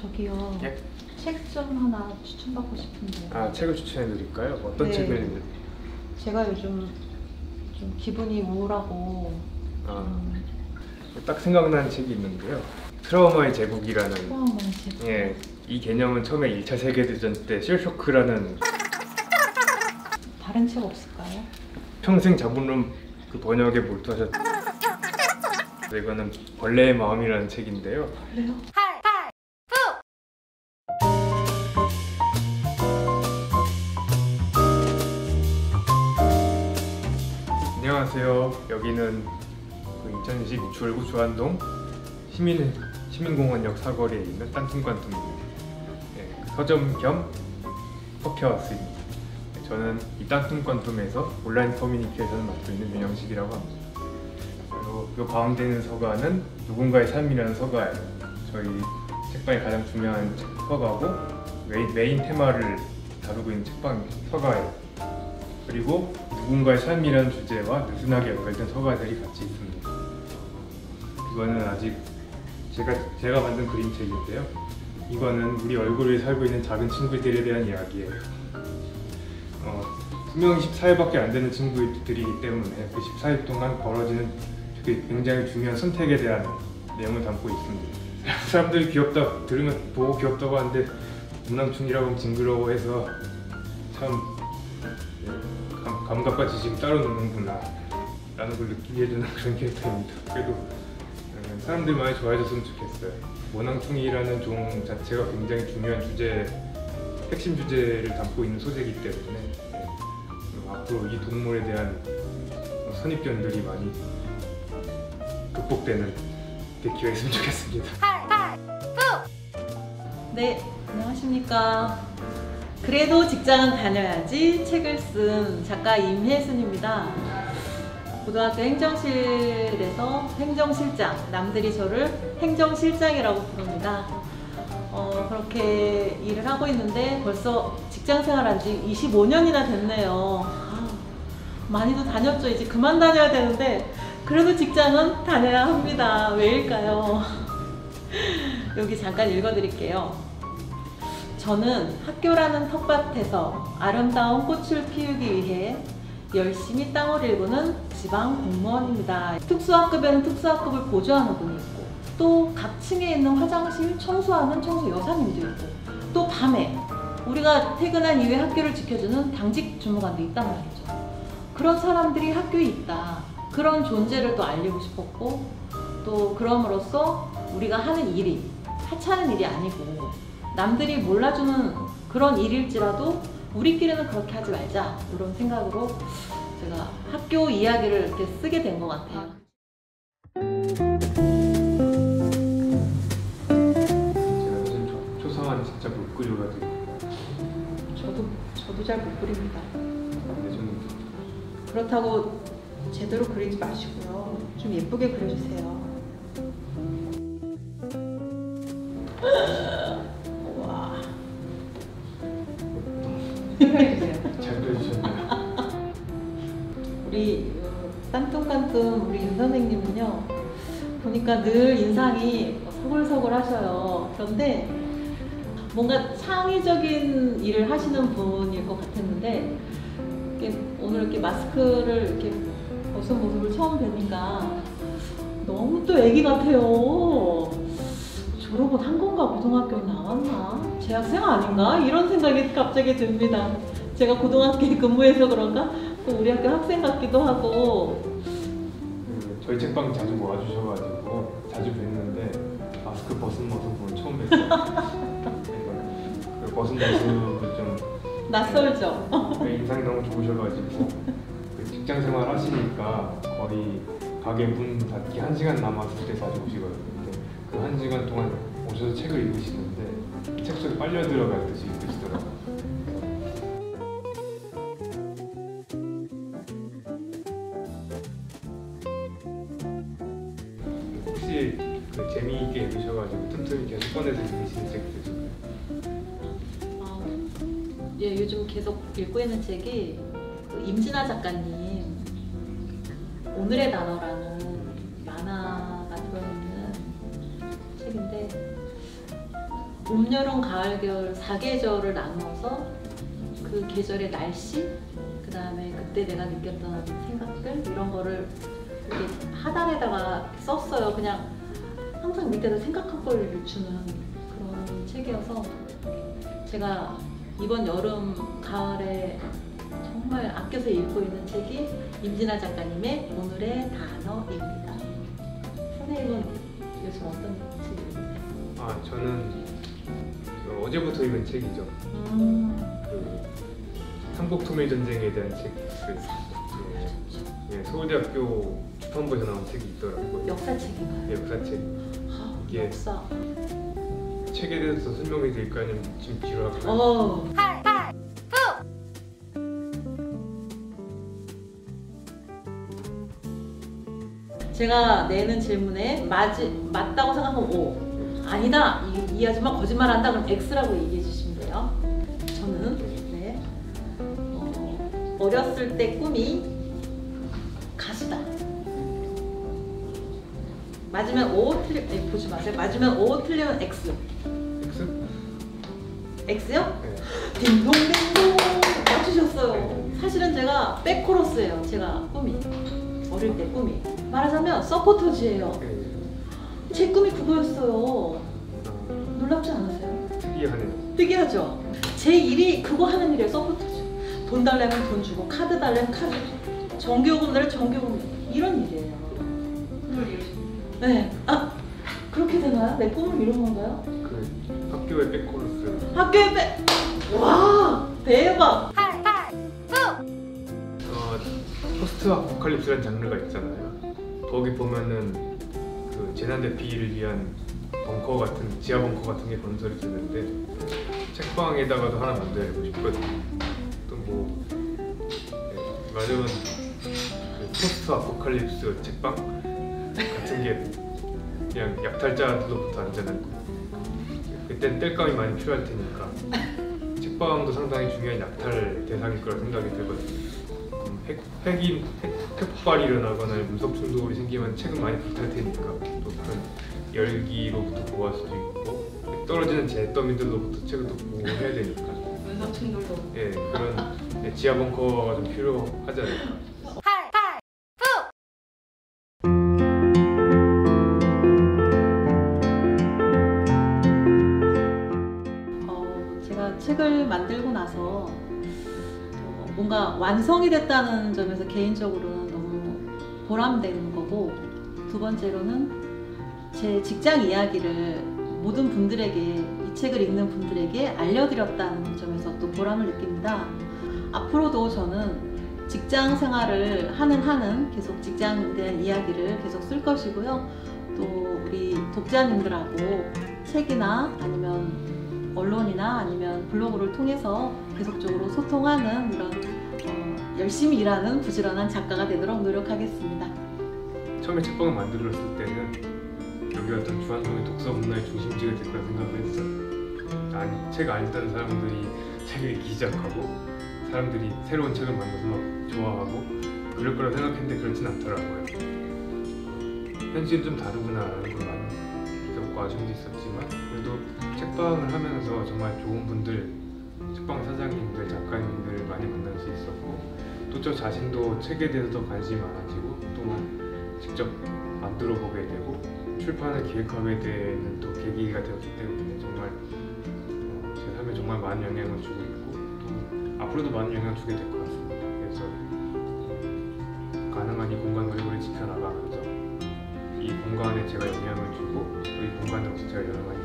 저기요. 예? 책 좀 하나 추천받고 싶은데. 아, 책을 추천해 드릴까요? 어떤 네. 책을? 제가 요즘 좀 기분이 우울하고. 딱 생각나는 책이 있는데요. 트라우마의 제국이라는. 트라우마의 제국. 예, 이 개념은 처음에 1차 세계대전 때 쉘쇼크라는 다른 책 없을까요? 평생 자본론 그 번역에 몰두하셨. 이거는 벌레의 마음이라는 책인데요. 그래요? 안녕하세요. 여기는 그 인천시 주얼구 주안동 시민공원역 사거리에 있는 딴뚱관뚱입니다. 네, 서점 겸 커피에 왔습니다. 네, 저는 이 딴뚱관뚱에서 온라인 커뮤니케이션을 맡고 있는 윤영식이라고 합니다. 그리고 그 가운데 있는 서가는 누군가의 삶이라는 서가예요. 저희 책방의 가장 중요한 서가고 메인 테마를 다루고 있는 책방 서가예요. 그리고 누군가의 삶이라는 주제와 느슨하게 연결된 서가들이 같이 있습니다. 이거는 아직 제가 만든 그림책인데요. 이거는 우리 얼굴 위에 살고 있는 작은 친구들에 대한 이야기예요. 수명이 14일밖에 안 되는 친구들이기 때문에 그 14일 동안 벌어지는 굉장히 중요한 선택에 대한 내용을 담고 있습니다. 사람들이 귀엽다 들으면 보고 귀엽다고 하는데 문낭충이라고 하면 징그러워해서 참 감각과 지식이 따로 노는구나 라는 걸 느끼게 해주는 그런 캐릭터입니다. 그래도 사람들이 많이 좋아해줬으면 좋겠어요. 모낭충이라는 종 자체가 굉장히 중요한 핵심 주제를 담고 있는 소재이기 때문에 앞으로 이 동물에 대한 선입견들이 많이 극복되는 기회가 있으면 좋겠습니다. 네, 안녕하십니까. 그래도 직장은 다녀야지 책을 쓴 작가 임혜순입니다. 고등학교 행정실에서 행정실장, 남들이 저를 행정실장이라고 부릅니다. 그렇게 일을 하고 있는데 벌써 직장 생활한 지 25년이나 됐네요. 많이도 다녔죠. 이제 그만 다녀야 되는데 그래도 직장은 다녀야 합니다. 왜일까요? 여기 잠깐 읽어드릴게요. 저는 학교라는 텃밭에서 아름다운 꽃을 피우기 위해 열심히 땅을 일구는 지방 공무원입니다. 특수학급에는 특수학급을 보조하는 분이 있고 또 각 층에 있는 화장실 청소하는 청소 여사님도 있고 또 밤에 우리가 퇴근한 이후에 학교를 지켜주는 당직 주무관도 있단 말이죠. 그런 사람들이 학교에 있다. 그런 존재를 또 알리고 싶었고 또 그럼으로써 우리가 하는 일이 하찮은 일이 아니고 남들이 몰라주는 그런 일일지라도 우리끼리는 그렇게 하지 말자 이런 생각으로 제가 학교 이야기를 이렇게 쓰게 된 것 같아요. 제가 사실 초상화는 진짜 못 그려가지고 저도 잘 못 그립니다. 근데 저는 그렇다고 제대로 그리지 마시고요. 좀 예쁘게 그려주세요. 와. 해주세요. 잘 그려주셨네요. 우리 딴뚱딴뚱 우리 윤 선생님은요 보니까 늘 인상이 서글서글 하셔요. 그런데 뭔가 창의적인 일을 하시는 분일 것 같았는데 오늘 이렇게 마스크를 이렇게 벗은 모습을 처음 뵈니까 너무 또 애기 같아요. 졸업은 한 건가? 고등학교 나왔나? 재학생 아닌가? 이런 생각이 갑자기 듭니다. 제가 고등학교에 근무해서 그런가? 또 우리 학교 학생 같기도 하고. 저희 책방 자주 모아주셔가지고 자주 뵀는데 마스크 벗은 모습은 처음 뵀어요. 그 벗은 모습을 좀 낯설죠? 인상이 너무 좋으셔가지고 그 직장 생활 하시니까 거의 가게 문 닫기 1시간 남았을 때 자주 오시거든요. 그 1시간 동안 오셔서 책을 읽으시는데 책 속에 빨려 들어갈 듯이 읽으시더라고요. 혹시 그 재미있게 읽으셔가지고 틈틈이 계속 꺼내서 읽으시는 책 있으실까요? 예, 요즘 계속 읽고 있는 책이 그 임진아 작가님 오늘의 단어라는 만화가 들어있는 책인데 봄, 여름, 가을, 겨울 4계절을 나누어서 그 계절의 날씨, 그 다음에 그때 내가 느꼈던 생각들 이런 거를 이렇게 하단에다가 썼어요. 그냥 항상 밑에다 생각한 걸 주는 그런 책이어서 제가 이번 여름, 가을에 정말 아껴서 읽고 있는 책이 임진아 작가님의 오늘의 단어입니다. 선생님은 요즘 어떤 책 읽으세요? 아, 저는 어제부터 읽은 책이죠. 그 삼국통일 전쟁에 대한 책. 예, 서울대학교 출판부에서 나온 책이 있더라고요. 역사책인가요? 예, 역사책. 아, 이게 역사. 책에 대해서 설명이 될까 아니면 지금 지루할까요? 제가 내는 질문에 맞다고 생각하면 O, 아니다, 이 아줌마 거짓말한다 그럼 X라고 얘기해 주시면 돼요. 저는 네, 어렸을 때 꿈이 가수다. 맞으면 O, 보지 마세요. 맞으면 O, 틀리면 X. X? X요? 네. 딩동댕동 맞추셨어요. 네. 사실은 제가 백코러스예요. 제가 꿈이 어릴 때 꿈이 말하자면 서포터즈예요. 네. 제 꿈이 그거였어요. 아, 놀랍지 않으세요? 특이하네요. 특이하죠? 제 일이 그거 하는 일이에요. 서포터즈. 돈 달라면 돈 주고 카드 달라면 카드 주고 정기요금 달라면 정기요금 이런 일이에요. 네. 아 그렇게 되나요? 내 꿈을 이룬 건가요? 그 학교의 백코러스. 학교에 와 대박. 포스트 아포칼립스라는 장르가 있잖아요. 거기 보면은 그 재난 대피를 위한 벙커 같은 지하 벙커 같은 게 건설이 되는데 책방에다가도 하나 만들고 싶거든요. 또 뭐 맞으면 그 포스트 아포칼립스 책방 같은 게 그냥 약탈자들로부터 안전한 그때 땔감이 많이 필요할 테니까 책방도 상당히 중요한 약탈 대상일 거라 생각이 들거든요. 핵폭발이 일어나거나 문석 충돌이 생기면 책은 많이 불탈 테니까 또 그런 열기로부터 보호할 수도 있고 떨어지는 잿더미들로부터 책을 또 보호해야 되니까 문석 충돌도. 예, 그런 지하 벙커가 좀 필요하잖아요. 제가 책을 만들고 나서 뭔가 완성이 됐다는 점에서 개인적으로는 너무 보람되는 거고, 두 번째로는 제 직장 이야기를 모든 분들에게, 이 책을 읽는 분들에게 알려드렸다는 점에서 또 보람을 느낍니다. 앞으로도 저는 직장 생활을 하는 한은 계속 직장에 대한 이야기를 계속 쓸 것이고요. 또 우리 독자님들하고 책이나 아니면 언론이나 아니면 블로그를 통해서 계속적으로 소통하는 이런 열심히 일하는 부지런한 작가가 되도록 노력하겠습니다. 처음에 책방을 만들었을 때는 여기 어떤 주한동의 독서 문화의 중심지가 될 거라 생각을 했어요. 아니, 책 안 읽던 사람들이 책을 읽기 시작하고 사람들이 새로운 책을 만나서 막 좋아하고 그럴 거라 생각했는데 그렇진 않더라고요. 현실은 좀 다르구나라는 걸 많이 겪고 아쉬움도 있었지만 그래도 책방을 하면서 정말 좋은 분들, 책방 사장님들, 작가님들 많이 만날 수 있었고 또 저 자신도 책에 대해서 더 관심이 많아지고 또 직접 만들어 보게 되고 출판을 기획하게 되는 또 계기가 되었기 때문에 정말 제 삶에 정말 많은 영향을 주고 있고 또 앞으로도 많은 영향을 주게 될 것 같습니다. 그래서 가능한 이 공간을 오래오래 지켜나가면서 이 공간에 제가 영향을 주고 또 이 공간으로서 제가 영향을 많이